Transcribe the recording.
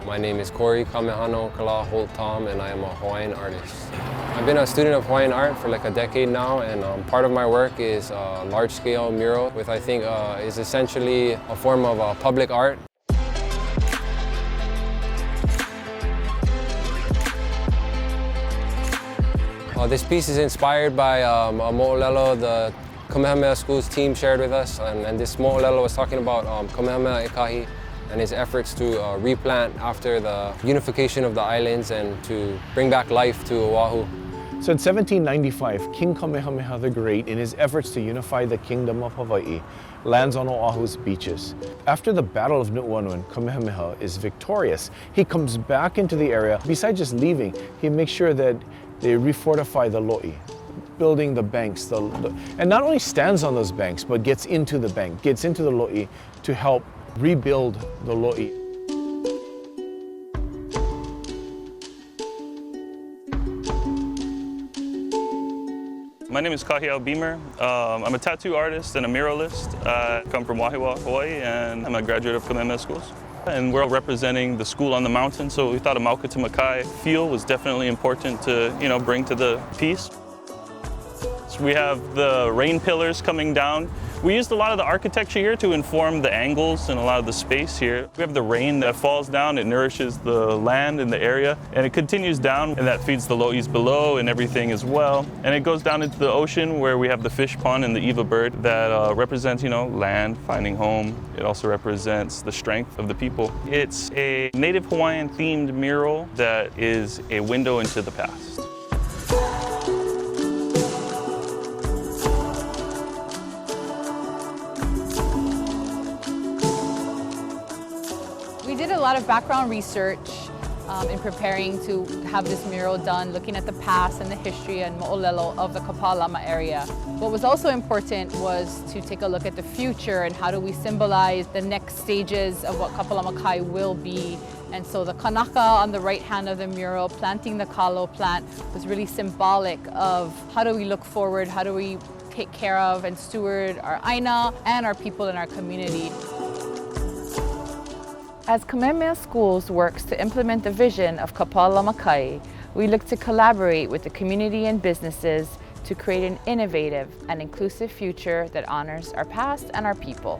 My name is Cory, Taum, and I am a Hawaiian artist. I've been a student of Hawaiian art for like a decade now, and part of my work is a large-scale mural, which I think is essentially a form of public art. This piece is inspired by a mo'olelo the Kamehameha School's team shared with us, and this mo'olelo was talking about Kamehameha Ekahi and his efforts to replant after the unification of the islands and to bring back life to Oahu. So in 1795, King Kamehameha the Great, in his efforts to unify the Kingdom of Hawai, lands on Oahu's beaches. After the Battle of Nu'uanu, Kamehameha is victorious. He comes back into the area. Besides just leaving, he makes sure that they refortify the lo'i, building the banks, and not only stands on those banks, but gets into the bank, gets into the lo'i to help rebuild the lo'i. My name is Kahiau Beamer. I'm a tattoo artist and a muralist. I come from Wahiawa, Hawaii, and I'm a graduate of Kamehameha schools. And we're representing the school on the mountain, so we thought a Kapālama Kai feel was definitely important to, bring to the piece. So we have the rain pillars coming down. We used a lot of the architecture here to inform the angles and a lot of the space here. We have the rain that falls down, it nourishes the land in the area, and it continues down, and that feeds the lo'is below and everything as well. And it goes down into the ocean where we have the fish pond and the Eva bird that represents, land, finding home. It also represents the strength of the people. It's a Native Hawaiian themed mural that is a window into the past. We did a lot of background research in preparing to have this mural done, looking at the past and the history and mo'olelo of the Kapālama area. What was also important was to take a look at the future and how do we symbolize the next stages of what Kapālama Kai will be. And so the kanaka on the right hand of the mural, planting the kalo plant, was really symbolic of how do we look forward, how do we take care of and steward our āina and our people in our community. As Kamehameha Schools works to implement the vision of Kapālama Kai, we look to collaborate with the community and businesses to create an innovative and inclusive future that honors our past and our people.